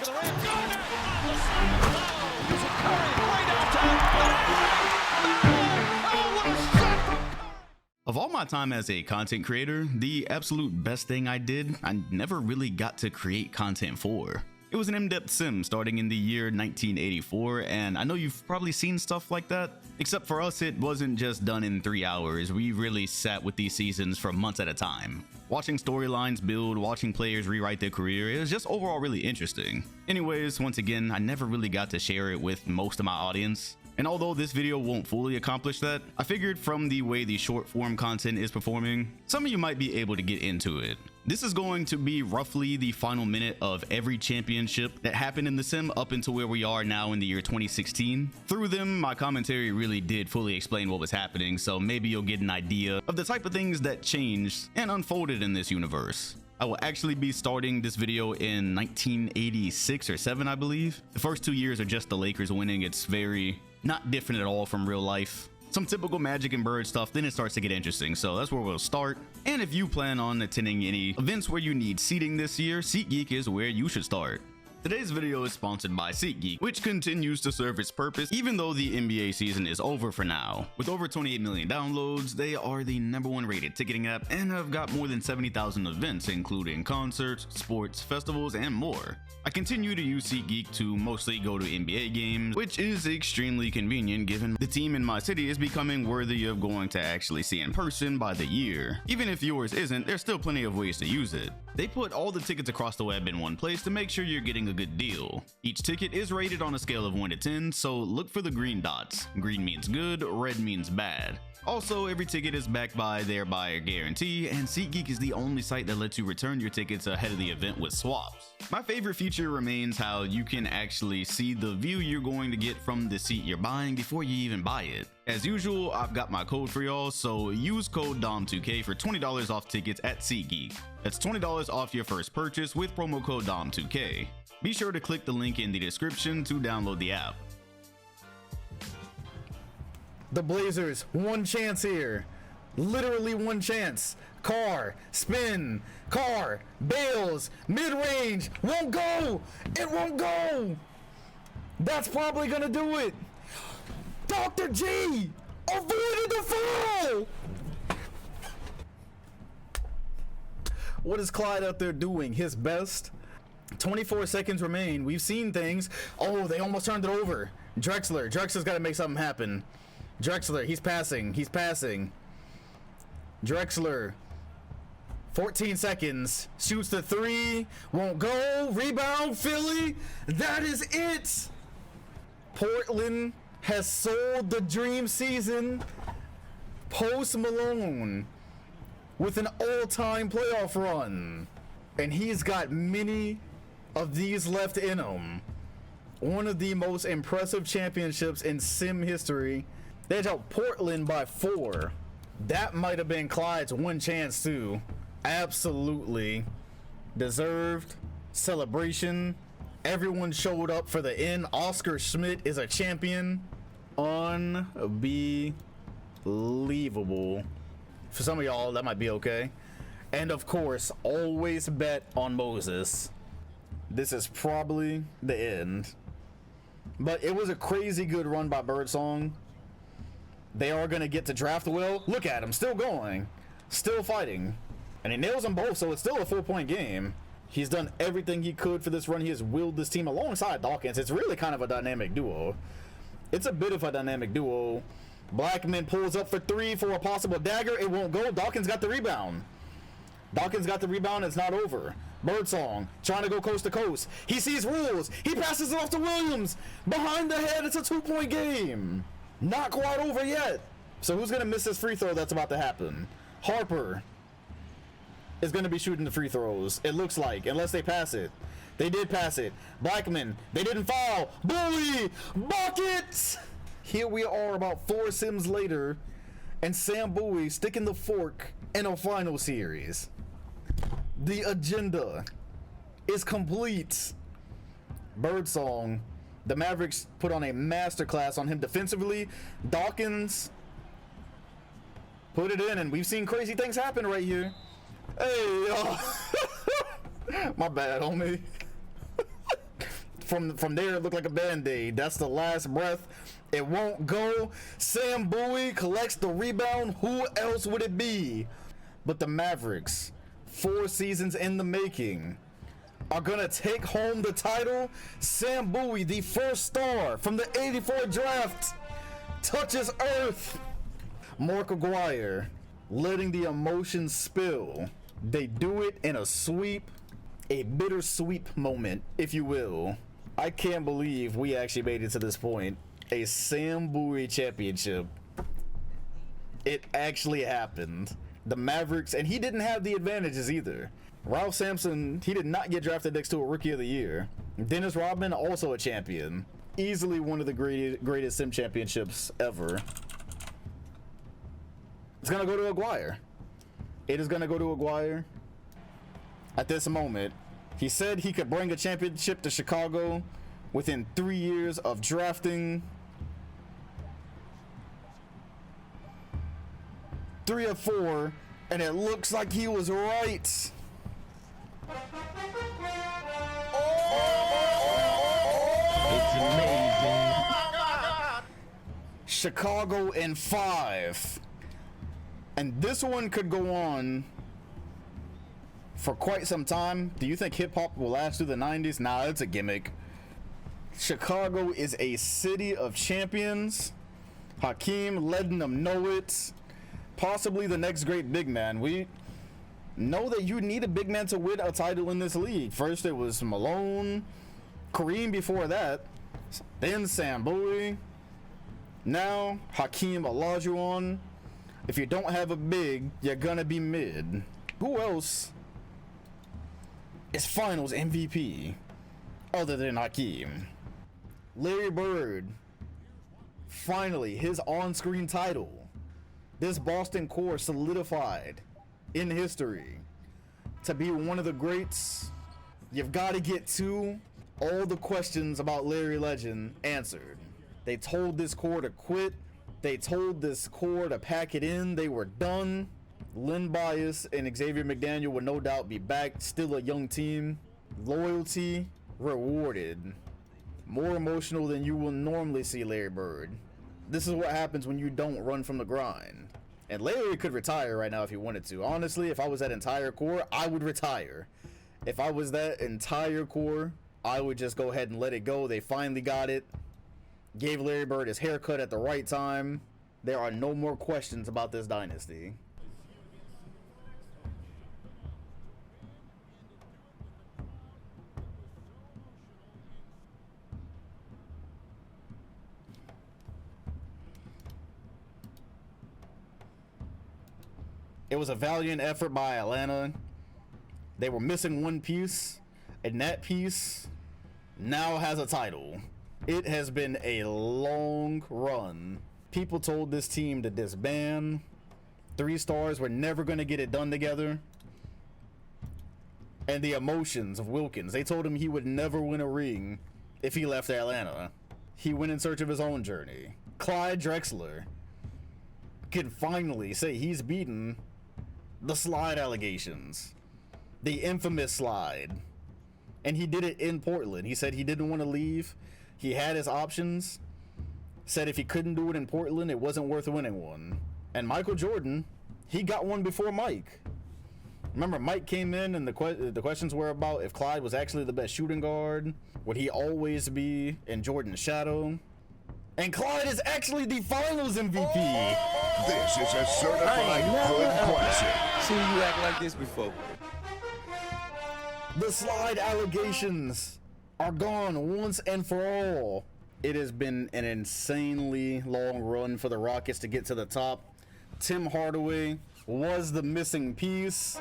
the rim. Garner on the side. Using Curry way downtown. Oh, what a shot from Curry. Of all my time as a content creator, the absolute best thing I did, I never really got to create content for. It was an in-depth sim starting in the year 1984, and I know you've probably seen stuff like that. Except for us, it wasn't just done in 3 hours. We really sat with these seasons for months at a time. Watching storylines build, watching players rewrite their career, it was just overall really interesting. Anyways, once again, I never really got to share it with most of my audience. And although this video won't fully accomplish that, I figured from the way the short form content is performing, some of you might be able to get into it. This is going to be roughly the final minute of every championship that happened in the sim up until where we are now in the year 2016. Through them, my commentary really did fully explain what was happening, so maybe you'll get an idea of the type of things that changed and unfolded in this universe. I will actually be starting this video in 1986 or 7, I believe. The first 2 years are just the Lakers winning. It's very not different at all from real life. Some typical Magic and Bird stuff, then it starts to get interesting, so that's where we'll start. And if you plan on attending any events where you need seating this year, SeatGeek is where you should start. Today's video is sponsored by SeatGeek, which continues to serve its purpose even though the NBA season is over for now. With over 28 million downloads, they are the #1 rated ticketing app and have got more than 70,000 events, including concerts, sports, festivals, and more. I continue to use SeatGeek to mostly go to NBA games, which is extremely convenient given the team in my city is becoming worthy of going to actually see in person by the year. Even if yours isn't, there's still plenty of ways to use it. They put all the tickets across the web in one place to make sure you're getting a good deal. Each ticket is rated on a scale of 1 to 10, so look for the green dots. Green means good, red means bad. Also, every ticket is backed by their buyer guarantee, and SeatGeek is the only site that lets you return your tickets ahead of the event with swaps. My favorite feature remains how you can actually see the view you're going to get from the seat you're buying before you even buy it. As usual, I've got my code for y'all, so use code DOM2K for $20 off tickets at SeatGeek. That's $20 off your first purchase with promo code DOM2K. Be sure to click the link in the description to download the app. The Blazers, one chance here. Literally one chance. Carr, spin, Carr, bails, mid-range, won't go! It won't go! That's probably gonna do it. Dr. G avoided the foul! What is Clyde out there doing? His best? 24 seconds remain. We've seen things. Oh, they almost turned it over. Drexler's got to make something happen. Drexler, he's passing. Drexler, 14 seconds, shoots the 3, won't go, rebound, Philly, that is it! Portland has sold the dream season. Post Malone with an all-time playoff run, and he's got many of these left in him. One of the most impressive championships in sim history. They held Portland by 4. That might have been Clyde's one chance too. Absolutely deserved celebration. Everyone showed up for the end. Oscar Schmidt is a champion. Unbelievable. For some of y'all, that might be okay. And of course, always bet on Moses. This is probably the end. But it was a crazy good run by Birdsong. They are going to get to draft well. Look at him, still going, still fighting. And he nails them both, so it's still a 4-point game. He's done everything he could for this run. He has willed this team alongside Dawkins. It's really kind of a dynamic duo. It's a bit of a dynamic duo. Blackman pulls up for 3 for a possible dagger. It won't go. Dawkins got the rebound. It's not over. Birdsong trying to go coast to coast. He sees rules. He passes it off to Williams. Behind the head, it's a 2-point game. Not quite over yet. So who's going to miss this free throw that's about to happen? Harper is going to be shooting the free throws, it looks like, unless they pass it. They did pass it. Blackman, they didn't foul. Bowie, buckets! Here we are about 4 sims later, and Sam Bowie sticking the fork in a final series. The agenda is complete. Birdsong, the Mavericks put on a masterclass on him defensively. Dawkins put it in, and we've seen crazy things happen right here. Hey, my bad, homie. From there, it looked like a band-aid. That's the last breath. It won't go. Sam Bowie collects the rebound. Who else would it be but the Mavericks? 4 seasons in the making are gonna take home the title. Sam Bowie, the first star from the '84 draft, touches earth. Mark Aguirre letting the emotions spill. They do it in a sweep, a bittersweet moment, if you will. I can't believe we actually made it to this point. A Sam Bowie championship. It actually happened. The Mavericks, and he didn't have the advantages either. Ralph Sampson, he did not get drafted next to a Rookie of the Year. Dennis Rodman, also a champion. Easily one of the greatest sim championships ever. It's gonna go to Aguirre. It is gonna go to Aguirre. At this moment, he said he could bring a championship to Chicago within 3 years of drafting 3 or 4, and it looks like he was right. It's amazing. Chicago in 5. And this one could go on for quite some time. Do you think hip-hop will last through the 90s? Nah, it's a gimmick. Chicago is a city of champions. Hakeem letting them know it. Possibly the next great big man. We know that you need a big man to win a title in this league. First it was Malone, Kareem before that, then Sam Bowie, now Hakeem Olajuwon. If you don't have a big, you're gonna be mid. Who else is finals MVP other than Hakeem? Larry Bird, finally his on-screen title. This Boston core solidified in history to be one of the greats. You've got to get to all the questions about Larry Legend answered. They told this core to quit. They told this core to pack it in. They were done. Lynn Bias and Xavier McDaniel will no doubt be back. Still a young team. Loyalty rewarded. More emotional than you will normally see Larry Bird. This is what happens when you don't run from the grind. And Larry could retire right now if he wanted to. Honestly, if I was that entire core, I would retire. If I was that entire core, I would just go ahead and let it go. They finally got it. Gave Larry Bird his haircut at the right time. There are no more questions about this dynasty. It was a valiant effort by Atlanta. They were missing one piece, and that piece now has a title. It has been a long run. People told this team to disband. 3 stars were never going to get it done together. And the emotions of Wilkins, they told him he would never win a ring if he left Atlanta. He went in search of his own journey. Clyde Drexler can finally say he's beaten the slide allegations, the infamous slide, and he did it in Portland. He said he didn't want to leave. He had his options. Said if he couldn't do it in Portland, it wasn't worth winning one. And Michael Jordan, he got one before Mike. Remember, Mike came in and the questions were about if Clyde was actually the best shooting guard. Would he always be in Jordan's shadow? And Clyde is actually the finals MVP. This is a certified good question. Seen you act like this before. The slide allegations are gone once and for all. It has been an insanely long run for the Rockets to get to the top. Tim Hardaway was the missing piece.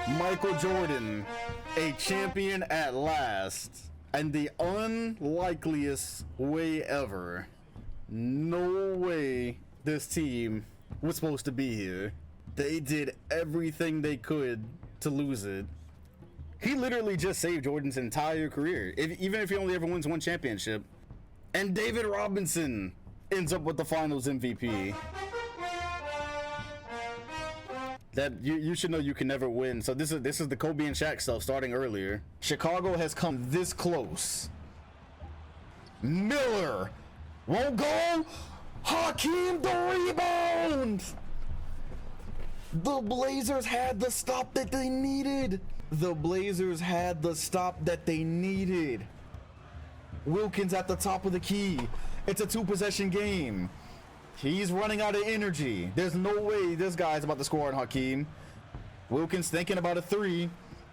Michael Jordan, a champion at last. And the unlikeliest way ever. No way this team was supposed to be here. They did everything they could to lose it. He literally just saved Jordan's entire career, even if he only ever wins one championship. And David Robinson ends up with the finals MVP. That you should know you can never win. So this is the Kobe and Shaq stuff starting earlier. Chicago has come this close Miller won't go. Hakeem the rebound. The Blazers had the stop that they needed. The Blazers had the stop that they needed. Wilkins at the top of the key. It's a 2-possession game. He's running out of energy. There's no way this guy's about to score on Hakeem. Wilkins thinking about a 3.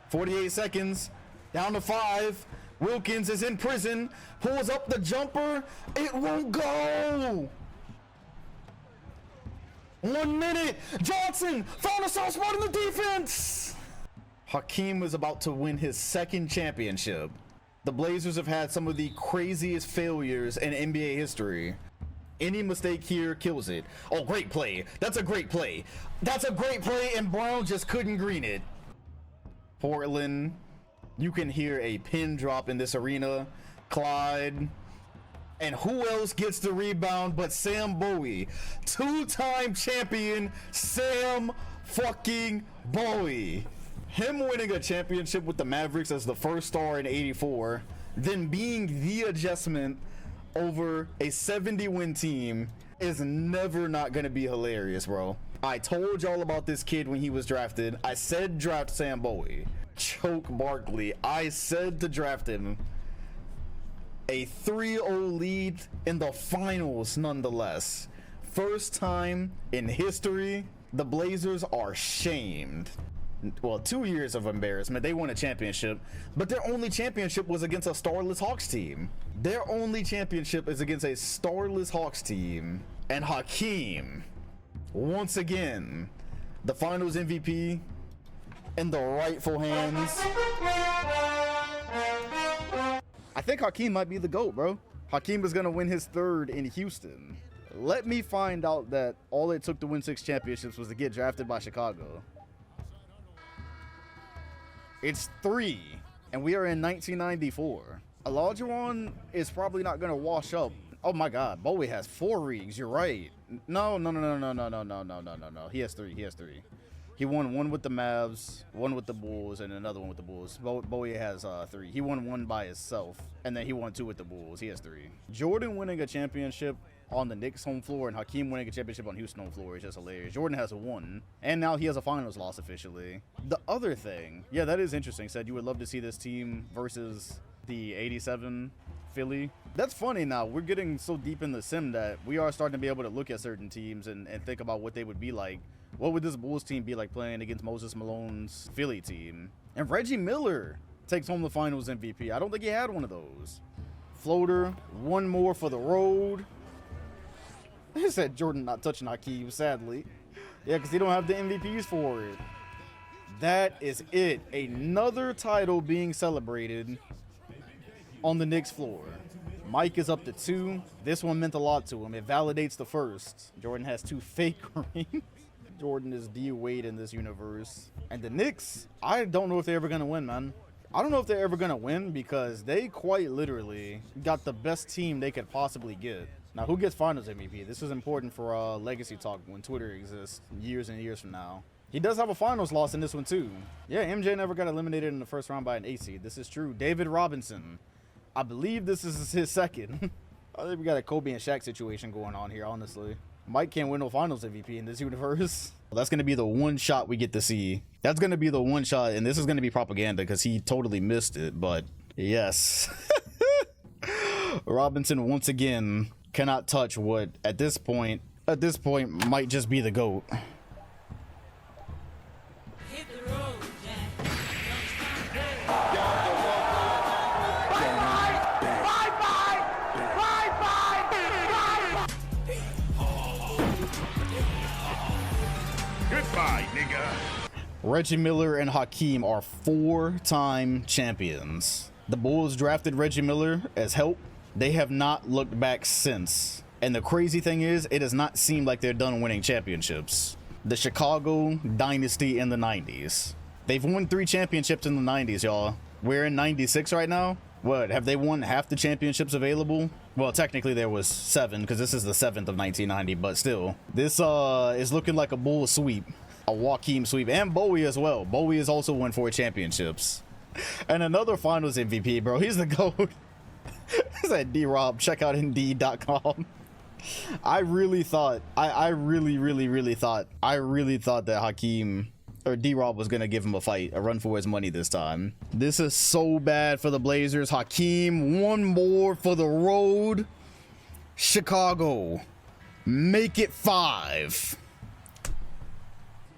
48 seconds. Down to 5. Wilkins is in prison. Pulls up the jumper. It won't go. 1 minute. Johnson found a soft spot in the defense. Hakeem is about to win his 2nd championship. The Blazers have had some of the craziest failures in NBA history. Any mistake here kills it. Oh, great play. That's a great play. That's a great play, and Brown just couldn't green it. Portland, you can hear a pin drop in this arena. Clyde. And who else gets the rebound but Sam Bowie? 2-time champion Sam fucking Bowie. Him winning a championship with the Mavericks as the first star in '84, then being the adjustment over a 70-win team is never not gonna be hilarious, bro. I told y'all about this kid when he was drafted. I said draft Sam Bowie. Choke Barkley. I said to draft him. A 3-0 lead in the finals, nonetheless. First time in history, the Blazers are shamed. Well, 2 years of embarrassment. They won a championship, but their only championship was against a starless Hawks team. Their only championship is against a starless Hawks team. And Hakeem, once again, the finals MVP in the rightful hands. I think Hakeem might be the GOAT, bro. Hakeem is gonna win his 3rd in Houston. Let me find out that all it took to win 6 championships was to get drafted by Chicago. It's 3, and we are in 1994. Olajuwon is probably not gonna wash up. Oh my God, Bowie has 4 rings. You're right. No. He has 3. He won 1 with the Mavs, 1 with the Bulls, and another 1 with the Bulls. Bowie has 3. He won 1 by himself, and then he won 2 with the Bulls. He has 3. Jordan winning a championship on the Knicks home floor and Hakeem winning a championship on Houston home floor is just hilarious. Jordan has 1, and now he has a finals loss officially. The other thing, yeah, that is interesting. Said you would love to see this team versus the 87 Philly. That's funny now. We're getting so deep in the sim that we are starting to be able to look at certain teams and think about what they would be like. What would this Bulls team be like playing against Moses Malone's Philly team? And Reggie Miller takes home the finals MVP. I don't think he had one of those. Floater, 1 more for the road. They said Jordan not touching Hakeem, sadly. Yeah, because he don't have the MVPs for it. That is it. Another title being celebrated on the Knicks floor. Mike is up to 2. This one meant a lot to him. It validates the first. Jordan has 2 fake rings. Jordan is D Wade in this universe. And the Knicks, I don't know if they're ever going to win, man. I don't know if they're ever going to win because they quite literally got the best team they could possibly get. Now, who gets finals MVP? This is important for legacy talk when Twitter exists years and years from now. He does have a finals loss in this one, too. Yeah, MJ never got eliminated in the first round by an 8 seed. This is true. David Robinson. I believe this is his 2nd. I think we got a Kobe and Shaq situation going on here, honestly. Mike can't win no finals MVP in this universe. Well, that's going to be the one shot we get to see. That's going to be the one shot, and this is going to be propaganda because he totally missed it, but yes. Robinson, once again, cannot touch what, at this point, might just be the GOAT. Hit the road, Jack. Goodbye, nigga. Reggie Miller and Hakeem are 4-time champions. The Bulls drafted Reggie Miller as help. They have not looked back since. And the crazy thing is, it does not seem like they're done winning championships. The Chicago dynasty in the 90s. They've won 3 championships in the 90s, y'all. We're in 96 right now. What, have they won half the championships available? Well, technically there was 7 because this is the 7th of 1990, but still. This is looking like a Bull sweep. A Hakeem sweep, and Bowie as well. Bowie has also won 4 championships. And another finals MVP, bro. He's the GOAT. I said D-Rob, check out Indeed.com. I really thought that Hakeem or D-Rob was gonna give him a fight, a run for his money this time. This is so bad for the Blazers. Hakeem, one more for the road. Chicago, make it 5.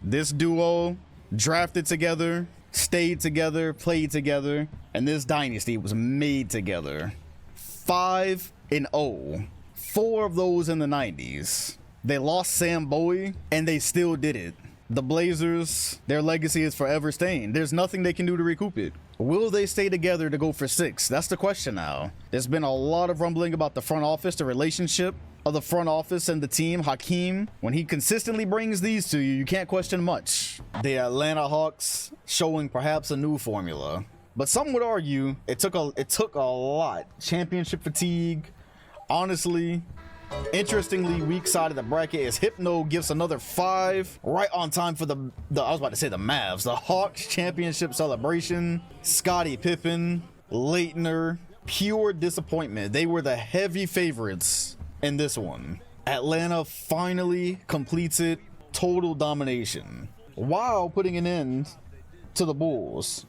This duo drafted together, stayed together, played together, and this dynasty was made together. 5-0. 4 of those in the 90s. They lost Sam Bowie, and they still did it. The Blazers, their legacy is forever staying. There's nothing they can do to recoup it. Will they stay together to go for 6? That's the question now. There's been a lot of rumbling about the front office, the relationship of the front office and the team. Hakeem, when he consistently brings these to you, you can't question much. The Atlanta Hawks showing perhaps a new formula. But some would argue it took a lot. Championship fatigue. Honestly, interestingly, weak side of the bracket is Hypno gives another 5 right on time for the I was about to say the Mavs, the Hawks championship celebration. Scottie Pippen, Leitner, pure disappointment. They were the heavy favorites in this one. Atlanta finally completes it, total domination, while putting an end to the Bulls.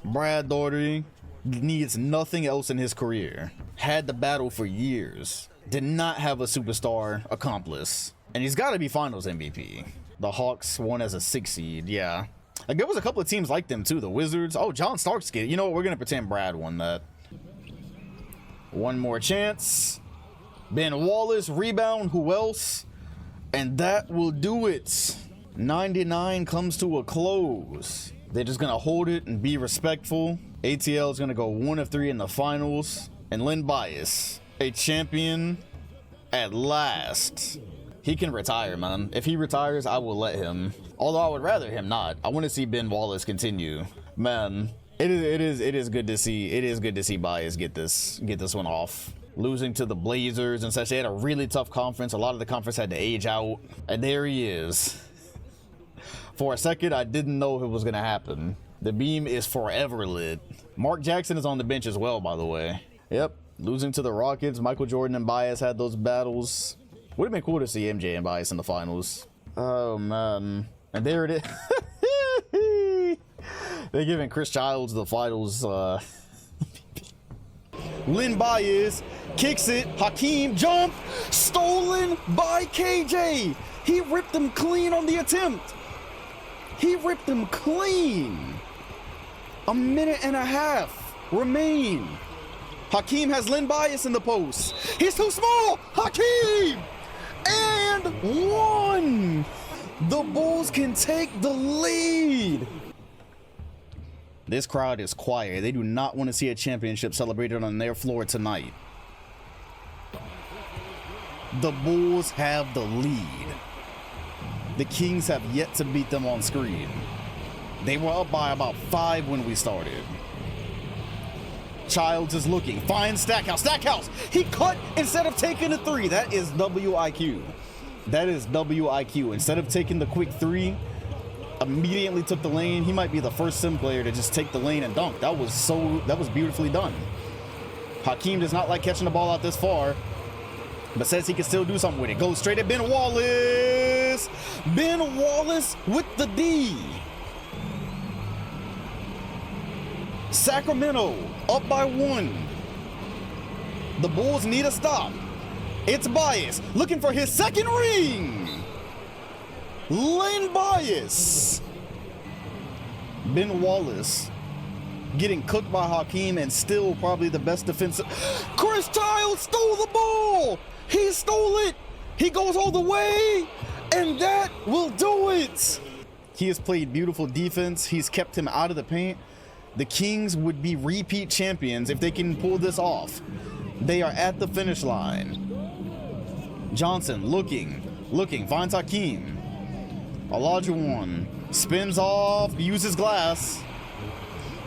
Brad Daugherty needs nothing else in his career. Had the battle for years. Did not have a superstar accomplice. And he's got to be finals MVP. The Hawks won as a 6 seed, yeah. Like, there was a couple of teams like them too. The Wizards. Oh, John Starks get it. You know what? We're going to pretend Brad won that. One more chance. Ben Wallace, rebound. Who else? And that will do it. 99 comes to a close. They're just going to hold it and be respectful. ATL is going to go 1 of 3 in the finals. And Len Bias, a champion at last. He can retire, man. If he retires, I will let him. Although I would rather him not. I want to see Ben Wallace continue. Man, it is good to see. It is good to see Bias get this one off. Losing to the Blazers and such. They had a really tough conference. A lot of the conference had to age out. And there he is. For a second, I didn't know if it was going to happen. The beam is forever lit. Mark Jackson is on the bench as well, by the way. Yep. Losing to the Rockets. Michael Jordan and Bias had those battles. Would have been cool to see MJ and Bias in the finals. Oh, man. And there it is. They're giving Chris Childs the finals. Len Bias kicks it. Hakeem jump. Stolen by KJ. He ripped him clean on the attempt. He ripped him clean. A minute and a half remain. Hakeem has Len Bias in the post. He's too small. Hakeem! And 1. The Bulls can take the lead. This crowd is quiet. They do not want to see a championship celebrated on their floor tonight. The Bulls have the lead. The Kings have yet to beat them on screen. They were up by about 5 when we started. Childs is looking, finds Stackhouse. Stackhouse, he cut instead of taking a 3. That is WIQ. That is WIQ. Instead of taking the quick 3, immediately took the lane. He might be the first sim player to just take the lane and dunk. That was beautifully done. Hakeem does not like catching the ball out this far, but says he can still do something with it. Goes straight at Ben Wallace. Ben Wallace with the D. Sacramento up by 1. The Bulls need a stop. It's Bias looking for his second ring. Len Bias. Ben Wallace getting cooked by Hakeem and still probably the best defensive. Chris Childs stole the ball. He stole it. He goes all the way. And that will do it. He has played beautiful defense. He's kept him out of the paint. The Kings would be repeat champions if they can pull this off. They are at the finish line. Johnson looking, finds Hakeem. Olajuwon spins off, uses glass.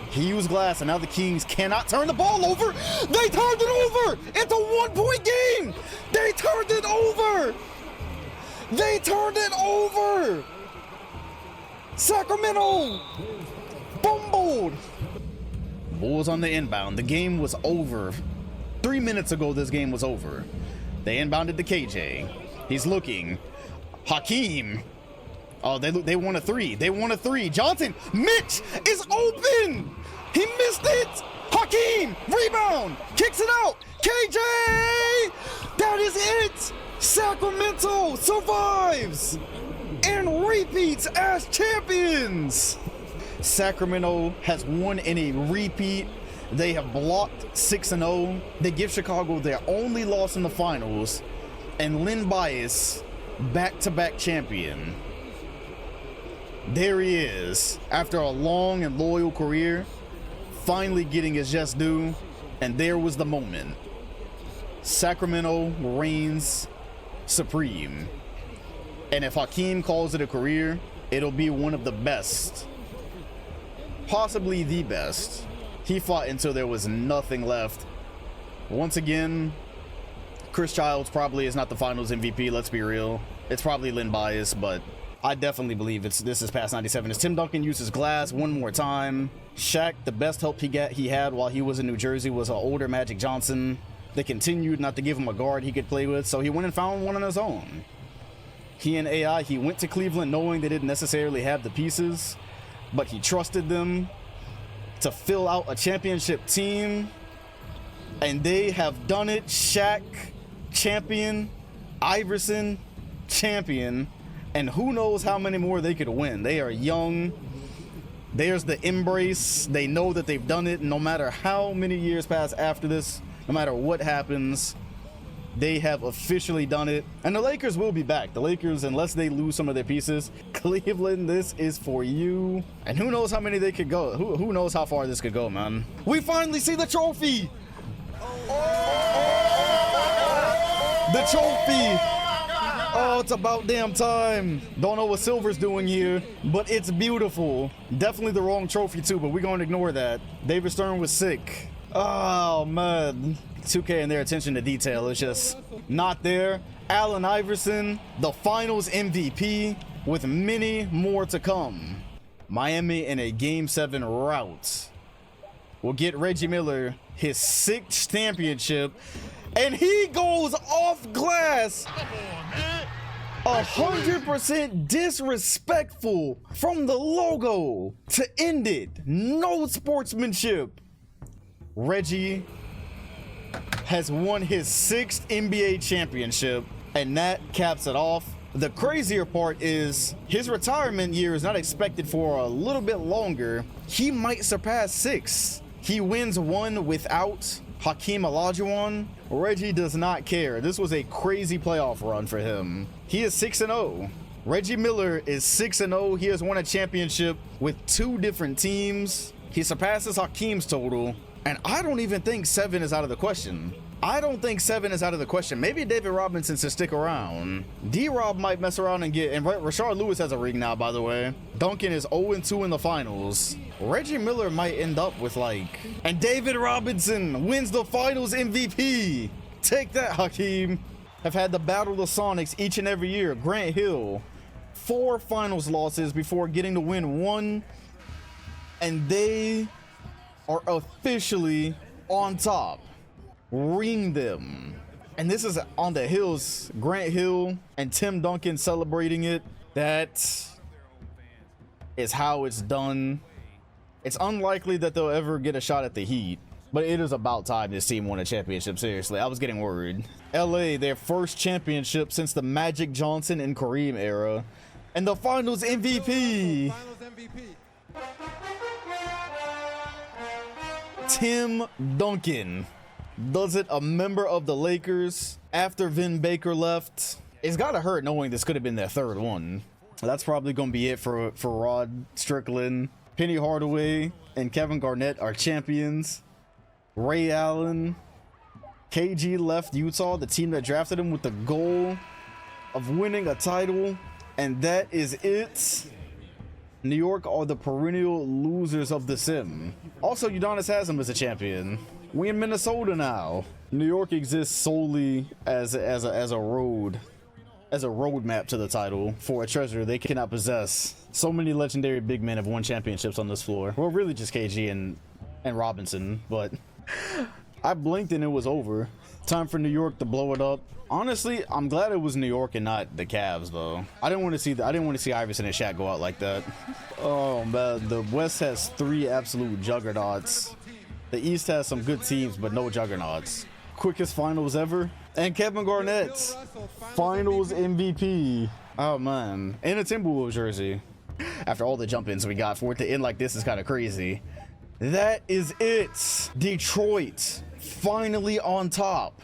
He used glass, and now the Kings cannot turn the ball over. They turned it over. It's a 1-point game. They turned it over. They turned it over. Sacramento fumbled. Bulls on the inbound. The game was over 3 minutes ago, this game was over. They inbounded to KJ. He's looking. Hakeem. Oh, they won a three. They won a three. Johnson. Mitch is open. He missed it. Hakeem. Rebound. Kicks it out. KJ. That is it. Sacramento survives and repeats as champions. Sacramento has won in a repeat. They have blocked 6-0. They give Chicago their only loss in the finals. And Len Bias, back-to-back champion. There he is, after a long and loyal career, finally getting his just due. And there was the moment. Sacramento reigns supreme. And if Hakeem calls it a career, it'll be one of the best. Possibly the best. He fought until there was nothing left. Once again, Chris Childs probably is not the finals MVP, let's be real. It's probably Len Bias, but I definitely believe this is past 97. As Tim Duncan uses glass one more time. Shaq, the best help he had while he was in New Jersey was an older Magic Johnson. They continued not to give him a guard he could play with, so he went and found one on his own. He and AI, he went to Cleveland knowing they didn't necessarily have the pieces, but he trusted them to fill out a championship team, and they have done it. Shaq, champion. Iverson, champion. And who knows how many more they could win. They are young. There's the embrace. They know that they've done it. No matter how many years pass after this, no matter what happens, they have officially done it. And the Lakers will be back. The Lakers, unless they lose some of their pieces. Cleveland, this is for you. And who knows how many they could go. Who knows how far this could go, man. We finally see the trophy. The trophy. Oh, it's about damn time. Don't know what Silver's doing here, but it's beautiful. Definitely the wrong trophy too, but we're going to ignore that. David Stern was sick. Oh, man. 2K and their attention to detail is just not there. Allen Iverson, the finals MVP, with many more to come. Miami in a Game 7 rout will get Reggie Miller his 6th championship, and he goes off glass. 100% disrespectful from the logo to end it. No sportsmanship. Reggie has won his 6th NBA championship, and that caps it off. The crazier part is his retirement year is not expected for a little bit longer. He might surpass 6. He wins 1 without Hakeem Olajuwon. Reggie does not care. This was a crazy playoff run for him. He is 6-0. Reggie Miller is 6-0. He has won a championship with 2 different teams. He surpasses Hakeem's total. And I don't even think 7 is out of the question. I don't think 7 is out of the question. Maybe David Robinson should stick around. D-Rob might mess around and get... And Rashard Lewis has a ring now, by the way. Duncan is 0-2 in the finals. Reggie Miller might end up with like... And David Robinson wins the finals MVP. Take that, Hakeem. Have had the battle of the Sonics each and every year. Grant Hill, 4 finals losses before getting to win 1. And they are officially on top. Ring them. And this is on the Hills. Grant Hill and Tim Duncan celebrating it. That is how it's done. It's unlikely that they'll ever get a shot at the Heat, but it is about time this team won a championship. Seriously, I was getting worried. LA, their first championship since the Magic Johnson and Kareem era, and the finals MVP. Tim Duncan does it, a member of the Lakers after Vin Baker left. It's gotta hurt knowing this could have been their 3rd one. That's probably gonna be it for Rod Strickland. Penny Hardaway and Kevin Garnett are champions. Ray Allen, KG left Utah, the team that drafted him, with the goal of winning a title, and that is it. New York are the perennial losers of the sim. Also, Udonis Haslem is a champion. We in Minnesota now. New York exists solely as a roadmap to the title for a treasure they cannot possess. So many legendary big men have won championships on this floor. Well, really just KG and Robinson, but I blinked and it was over. Time for New York to blow it up. Honestly, I'm glad it was New York and not the Cavs, though. I didn't want to see Iverson and Shaq go out like that. Oh man, the West has 3 absolute juggernauts. The East has some good teams, but no juggernauts. Quickest finals ever, and Kevin Garnett's finals MVP. Oh man, and a Timberwolves jersey. After all the jump-ins we got, for it to end like this is kind of crazy. That is it. Detroit finally on top.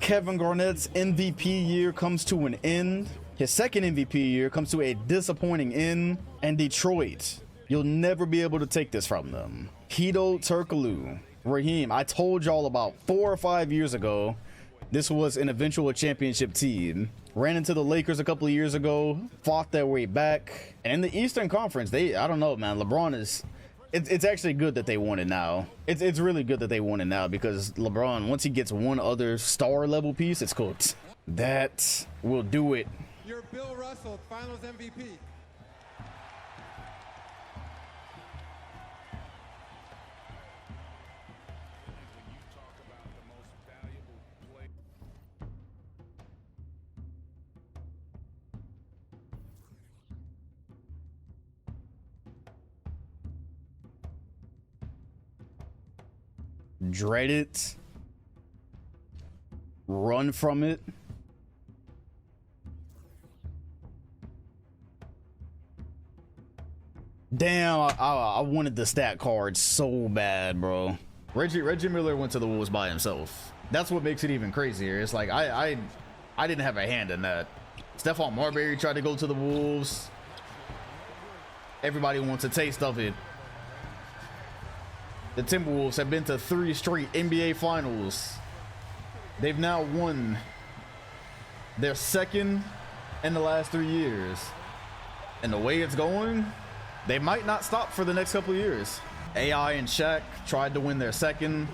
Kevin Garnett's MVP year comes to an end. His second MVP year comes to a disappointing end. And Detroit, you'll never be able to take this from them. Hedo Turkoglu, Raheem, I told y'all about 4 or 5 years ago, this was an eventual championship team. Ran into the Lakers a couple of years ago, fought their way back. And in the Eastern Conference, I don't know, man, LeBron is... It's actually good that they won it now. It's really good that they won it now, because LeBron, once he gets one other star level piece, it's cooked. That will do it. Your Bill Russell, Finals MVP. Dread it. Run from it. Damn, I wanted the stat card so bad, bro. Reggie Miller went to the Wolves by himself. That's what makes it even crazier. It's like I didn't have a hand in that. Stephon Marbury tried to go to the Wolves. Everybody wants a taste of it. The Timberwolves have been to 3 straight NBA Finals. They've now won their second in the last 3 years. And the way it's going, they might not stop for the next couple of years. AI and Shaq tried to win their second.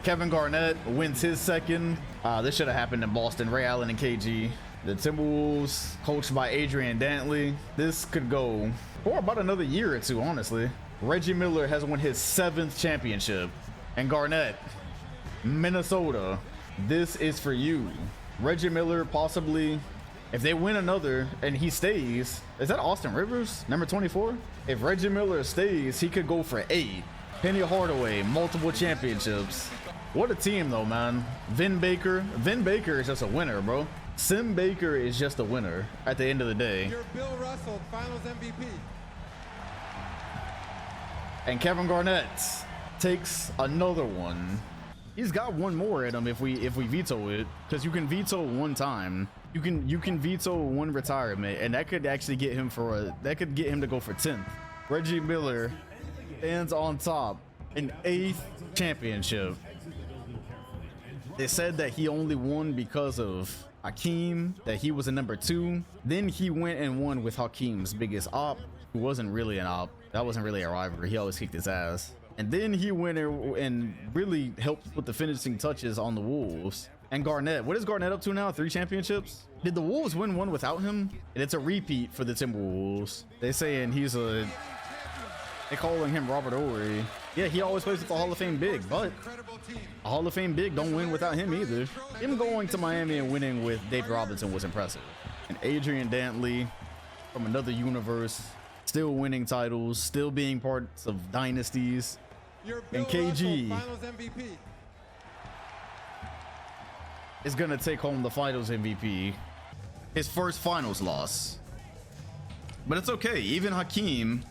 Kevin Garnett wins his second. This should have happened in Boston. Ray Allen and KG. The Timberwolves, coached by Adrian Dantley. This could go for about another year or 2, honestly. Reggie Miller has won his 7th championship. And Garnett, Minnesota, this is for you. Reggie Miller possibly, if they win another and he stays, is that Austin Rivers, number 24? If Reggie Miller stays, he could go for 8. Penny Hardaway, multiple championships. What a team though, man. Vin Baker is just a winner, bro. Sim Baker is just a winner at the end of the day. Your Bill Russell, Finals MVP. And Kevin Garnett takes another one. He's got one more in him if we veto it, because you can veto one time. You can veto one retirement, and that could actually get him to go for 10th. Reggie Miller stands on top, an 8th championship. They said that he only won because of Hakeem, that he was a number 2. Then he went and won with Hakeem's biggest op, who wasn't really an op. That wasn't really a rivalry. He always kicked his ass. And then he went and really helped with the finishing touches on the Wolves. And Garnett, what is Garnett up to now? 3 championships? Did the Wolves win one without him? And it's a repeat for the Timberwolves. They saying they calling him Robert Ory. Yeah, he always plays with the Hall of Fame big, but a Hall of Fame big don't win without him either. Him going to Miami and winning with Dave Robinson was impressive. And Adrian Dantley from another universe, still winning titles, still being parts of dynasties. And KG is gonna take home the finals MVP. His first finals loss. But it's okay, even Hakeem,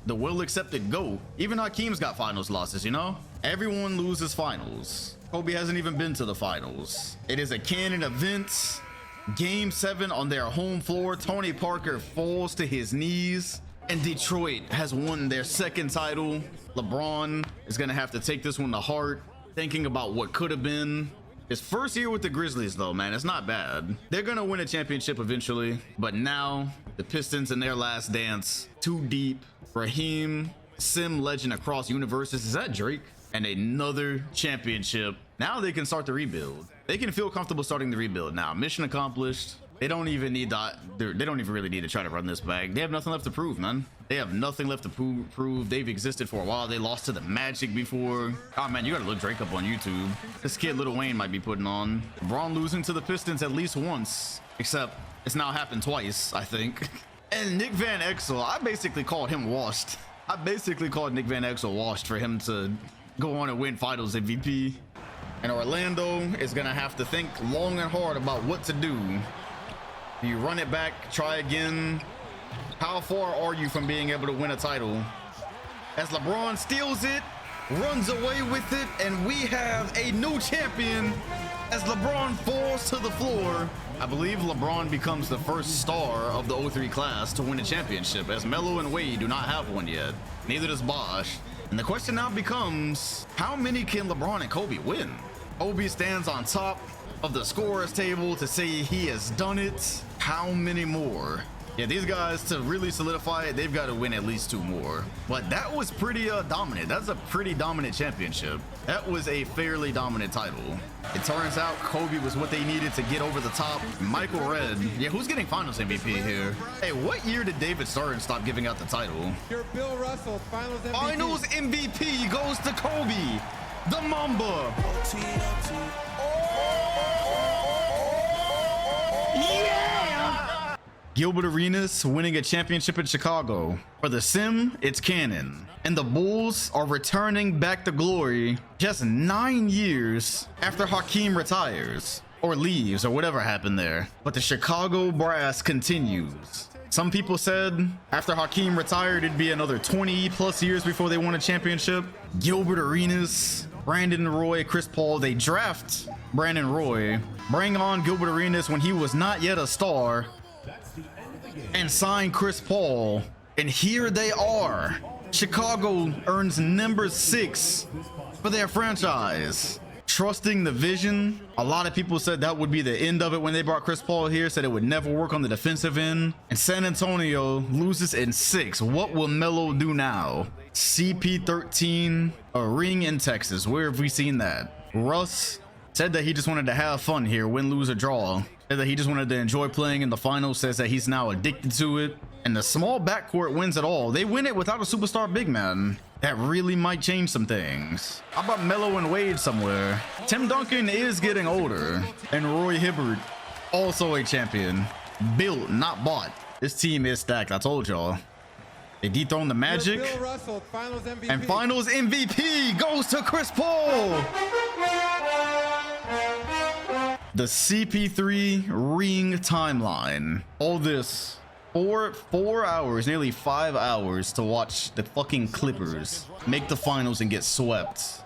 the well-accepted GOAT, even Hakeem's got finals losses, you know? Everyone loses finals. Kobe hasn't even been to the finals. It is a canon event. Game 7 on their home floor, Tony Parker falls to his knees, and Detroit has won their 2nd title. LeBron is gonna have to take this one to heart, thinking about what could have been. His first year with the Grizzlies though, man, it's not bad. They're gonna win a championship eventually, but now the Pistons in their last dance, too deep. Raheem, Sim legend across universes, is that Drake? And another championship. Now they can start the rebuild. They can feel comfortable starting the rebuild now. Mission accomplished. They don't even need that. They don't even really need to try to run this back. They have nothing left to prove, man. They have nothing left to prove. They've existed for a while. They lost to the Magic before. Oh man, you gotta look Drake up on YouTube. This kid Lil Wayne might be putting on. LeBron losing to the Pistons at least once, except it's now happened twice, I think. And Nick Van Exel, I basically called him washed. I basically called Nick Van Exel washed for him to go on and win Finals MVP. And Orlando is gonna have to think long and hard about what to do. Do you run it back, try again? How far are you from being able to win a title? As LeBron steals it, runs away with it, and we have a new champion as LeBron falls to the floor. I believe LeBron becomes the first star of the 03 class to win a championship, as Melo and Wade do not have one yet. Neither does Bosh. And the question now becomes, how many can LeBron and Kobe win? Kobe stands on top of the scorers table to say he has done it. How many more? Yeah, these guys, to really solidify it, they've got to win at least 2 more. But that was pretty dominant. That's a pretty dominant championship. That was a fairly dominant title. It turns out Kobe was what they needed to get over the top. Michael Redd. Yeah, who's getting Finals MVP here? Hey, what year did David Stern stop giving out the title? Your Bill Russell, Finals MVP. Finals MVP goes to Kobe, the Mamba. Gilbert Arenas winning a championship in Chicago. For the Sim, it's canon. And the Bulls are returning back to glory just 9 years after Hakeem retires or leaves or whatever happened there. But the Chicago brass continues. Some people said after Hakeem retired, it'd be another 20 plus years before they won a championship. Gilbert Arenas, Brandon Roy, Chris Paul, they draft Brandon Roy, bring on Gilbert Arenas when he was not yet a star, and sign Chris Paul, and here they are. Chicago earns number 6 for their franchise. Trusting the vision. A lot of people said that would be the end of it when they brought Chris Paul here, said it would never work on the defensive end. And San Antonio loses in 6. What will Melo do now? CP13, a ring in Texas. Where have we seen that? Russ said that he just wanted to have fun here, win, lose, or draw. Said that he just wanted to enjoy playing in the finals. Says that he's now addicted to it. And the small backcourt wins it all. They win it without a superstar big man. That really might change some things. How about Melo and Wade somewhere? Tim Duncan is getting older. And Roy Hibbert, also a champion. Built, not bought. This team is stacked, I told y'all. They dethroned the Magic. Bill Russell, Finals MVP. And Finals MVP goes to Chris Paul. The CP3 ring timeline. All this. 4 hours, nearly 5 hours to watch the fucking Clippers make the finals and get swept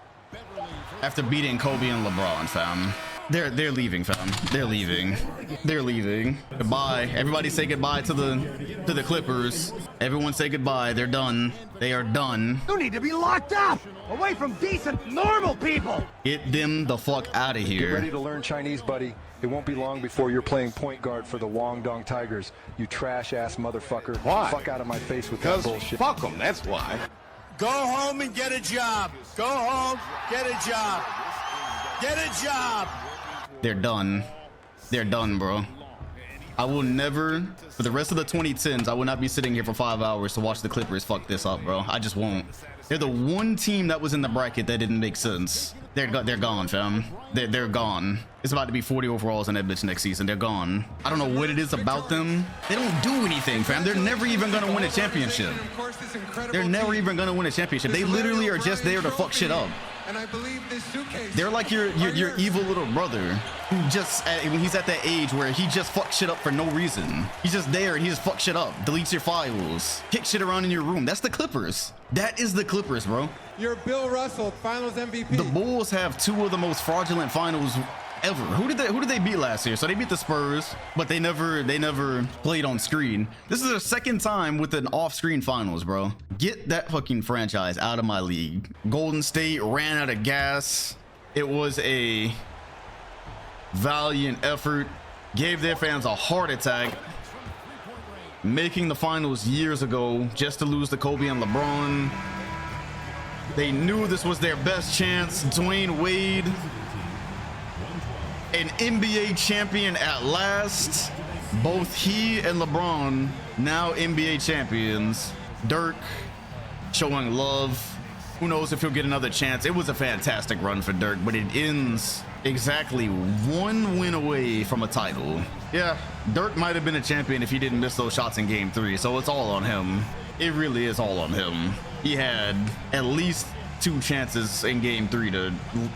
after beating Kobe and LeBron, fam. They're leaving, fam. They're leaving. They're leaving. Goodbye. Everybody say goodbye to the Clippers. Everyone say goodbye. They're done. They are done. You need to be locked up, away from decent, normal people. Get them the fuck out of Get here. ready to learn Chinese, buddy. It won't be long before you're playing point guard for the Guangdong Tigers. You trash-ass motherfucker. Why? Fuck out of my face with that bullshit. Fuck them, that's why. Go home and get a job. Go home, get a job. Get a job. They're done. They're done, bro. I will never, for the rest of the 2010s, I will not be sitting here for 5 hours to watch the Clippers fuck this up, bro. I just won't. They're the one team that was in the bracket that didn't make sense. They're gone, fam. They're gone. It's about to be 40 overalls in that bitch next season. They're gone. I don't know what it is about them. They don't do anything, fam. They're never even gonna win a championship. They're never even gonna win a championship. They literally are just there to fuck shit up. And I believe this suitcase. They're like your evil little brother who just, when he's at that age where he just fucks shit up for no reason. He's just there and he just fucks shit up, deletes your files, kicks shit around in your room. That's the Clippers. That is the Clippers, bro. Your Bill Russell, Finals MVP. The Bulls have 2 of the most fraudulent finals ever. Who did they beat last year? So they beat the Spurs, but they never played on screen. This is their second time with an off-screen finals, bro. Get that fucking franchise out of my league. Golden State ran out of gas. It was a valiant effort. Gave their fans a heart attack. Making the finals years ago just to lose to Kobe and LeBron. They knew this was their best chance. Dwayne Wade, an NBA champion at last. Both he and LeBron now NBA champions. Dirk showing love. Who knows if he'll get another chance. It was a fantastic run for Dirk, but it ends exactly 1 win away from a title. Yeah, Dirk might have been a champion if he didn't miss those shots in game 3, so it's all on him. It really is all on him. He had at least 2 chances in game 3 to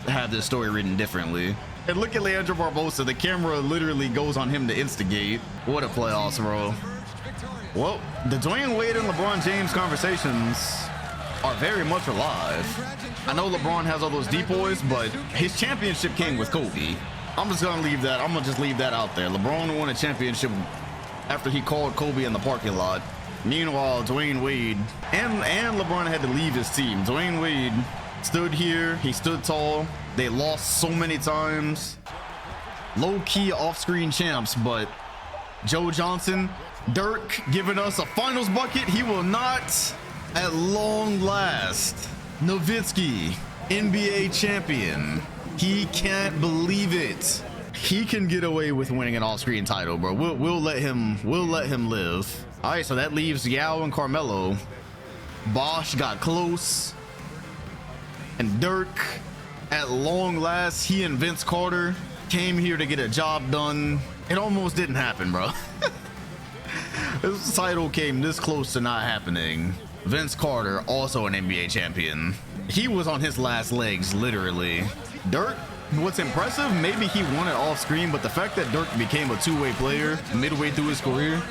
have this story written differently. And look at Leandro Barbosa. The camera literally goes on him to instigate. What a playoffs, bro. Well, the Dwayne Wade and LeBron James conversations are very much alive. I know LeBron has all those depoys, but his championship came with Kobe. I'm just gonna leave that. I'm gonna just leave that out there. LeBron won a championship after he called Kobe in the parking lot. Meanwhile, Dwayne Wade and LeBron had to leave his team. Dwayne Wade stood here. He stood tall. They lost so many times. Low-key off-screen champs, but Joe Johnson, Dirk giving us a finals bucket. He will not. At long last, Nowitzki, NBA champion. He can't believe it. He can get away with winning an off-screen title, bro. We'll let him live. All right, so that leaves Yao and Carmelo. Bosh got close, and Dirk, at long last, he and Vince Carter came here to get a job done. It almost didn't happen, bro. This title came this close to not happening. Vince Carter, also an NBA champion. He was on his last legs, literally. Dirk, what's impressive, maybe he won it off screen, but the fact that Dirk became a 2-way player midway through his career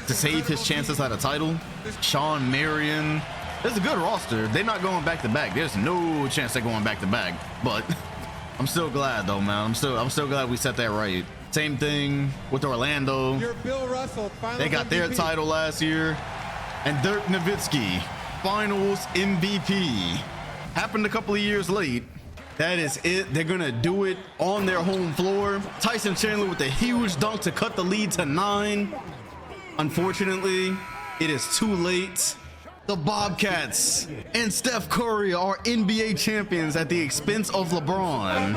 to save his chances at a title. Sean Marion. There's a good roster. They're not going back to back. There's no chance they're going back to back, but I'm still glad though, man. I'm still glad we set that right. Same thing with Orlando. They got their title last year. And Dirk Nowitzki, finals MVP. Happened a couple of years late. That is it. They're gonna do it on their home floor. Tyson Chandler with a huge dunk to cut the lead to 9. Unfortunately, it is too late. The Bobcats and Steph Curry are NBA champions at the expense of LeBron.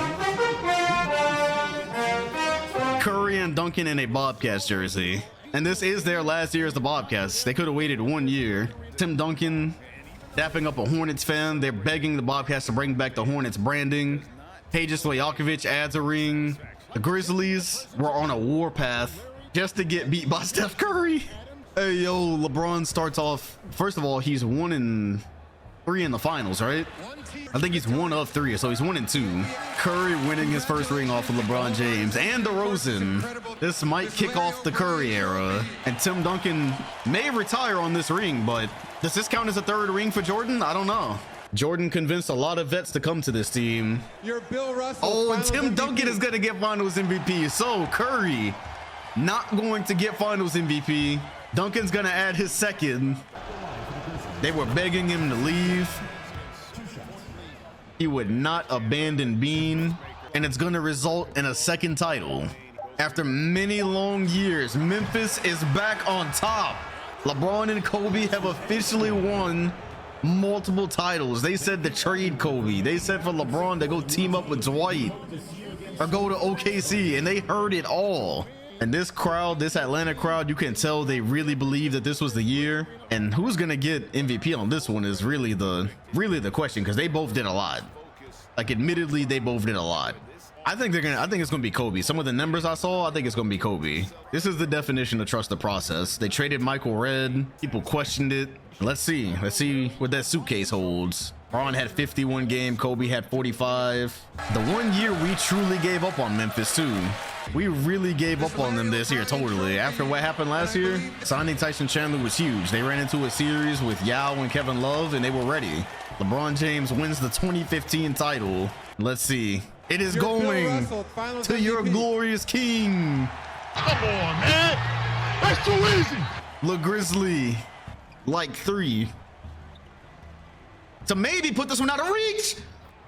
Curry and Duncan in a Bobcats jersey. And this is their last year as the Bobcats. They could have waited 1 year. Tim Duncan dapping up a Hornets fan. They're begging the Bobcats to bring back the Hornets branding. Peja Stojakovic adds a ring. The Grizzlies were on a warpath just to get beat by Steph Curry. Hey, yo, LeBron starts off. First of all, he's 1-3 in the finals, right? I think he's 1 of 3, so he's 1-2. Curry winning his first ring off of LeBron James and DeRozan. This might kick off the Curry era, and Tim Duncan may retire on this ring, but does this count as a 3rd ring for Jordan? I don't know. Jordan convinced a lot of vets to come to this team. Oh, and Tim Duncan is gonna get finals MVP. So Curry not going to get finals MVP. Duncan's gonna add his 2nd. They were begging him to leave. He would not abandon Bean, and it's gonna result in a 2nd title. After many long years, Memphis is back on top. LeBron and Kobe have officially won multiple titles. They said to trade Kobe. They said for LeBron to go team up with Dwight or go to OKC, and they heard it all. And this crowd, this Atlanta crowd, you can tell they really believe that this was the year. And who's gonna get MVP on this one is really the question, because they both did a lot. Like, admittedly, they both did a lot. I think it's gonna be Kobe. Some of the numbers I saw, I think it's gonna be Kobe. This is the definition of trust the process. They traded Michael Redd. People questioned it. Let's see what that suitcase holds. Bron had 51 game, Kobe had 45. The 1 year we truly gave up on Memphis too. We really gave up on them this year, totally. After what happened last year, signing Tyson Chandler was huge. They ran into a series with Yao and Kevin Love, and they were ready. LeBron James wins the 2015 title. Let's see. It is going to your glorious king. Come on, man. That's too easy. Le Grizzly, like 3. To maybe put this one out of reach.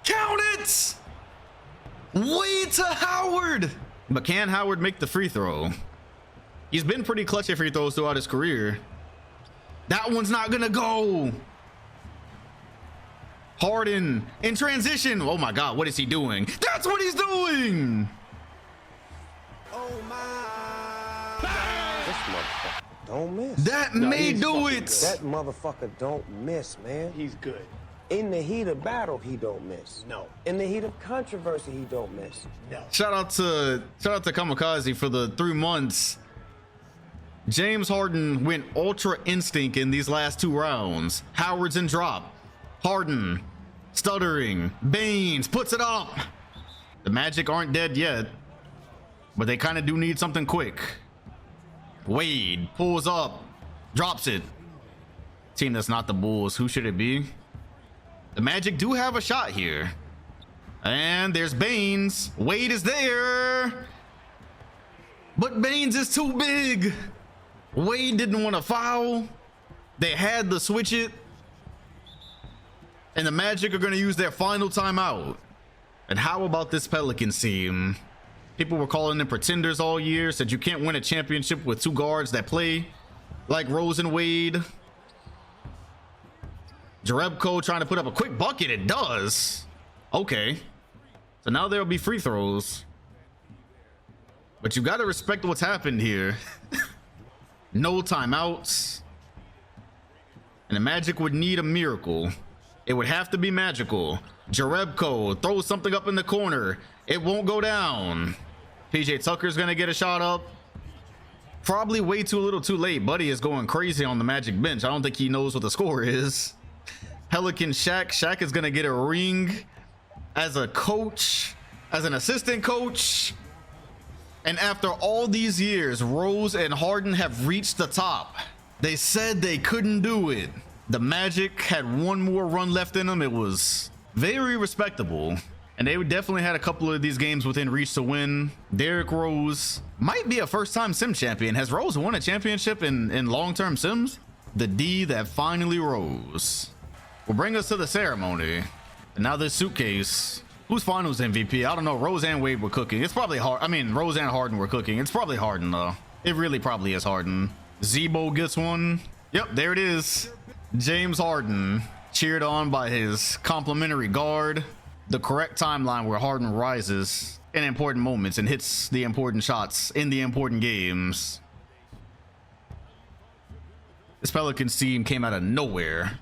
Count it. Way to Howard. But can Howard make the free throw? He's been pretty clutch at free throws throughout his career. That one's not gonna go. Harden in transition. Oh my God, what is he doing? That's what he's doing. Oh my. motherfucker don't miss. That may do it. That motherfucker don't miss, man. He's good. In the heat of battle, he don't miss. No. In the heat of controversy, he don't miss. No. Shout out to Kamikaze for the 3 months. James Harden went ultra instinct in these last 2 rounds. Howard's in drop. Harden stuttering. Baines puts it up. The Magic aren't dead yet, but they kind of do need something quick. Wade pulls up, drops it. Team that's not the Bulls. Who should it be? The Magic do have a shot here. And there's Baines. Wade is there. But Baines is too big. Wade didn't want to foul. They had to switch it. And the Magic are going to use their final timeout. And how about this Pelicans team? People were calling them pretenders all year. Said you can't win a championship with 2 guards that play like Rose and Wade. Jerebko trying to put up a quick bucket. It does. Okay. So now there'll be free throws. But you got to respect what's happened here. No timeouts. And the Magic would need a miracle. It would have to be magical. Jerebko throws something up in the corner. It won't go down. PJ Tucker's going to get a shot up. Probably way too little too late. Buddy is going crazy on the Magic bench. I don't think he knows what the score is. Pelican Shaq. Shaq is going to get a ring as a coach, as an assistant coach. And after all these years, Rose and Harden have reached the top. They said they couldn't do it. The Magic had one more run left in them. It was very respectable. And they definitely had a couple of these games within reach to win. Derrick Rose might be a first-time sim champion. Has Rose won a championship in long-term sims? The D that finally rose will bring us to the ceremony. And now this suitcase. Who's finals MVP? I don't know. Rose and Wade were cooking. It's probably hard. I mean, Rose and Harden were cooking. It's probably Harden, though. It really probably is Harden. Zebo gets one. Yep, there it is. James Harden, cheered on by his complimentary guard. The correct timeline where Harden rises in important moments and hits the important shots in the important games. This Pelicans team came out of nowhere.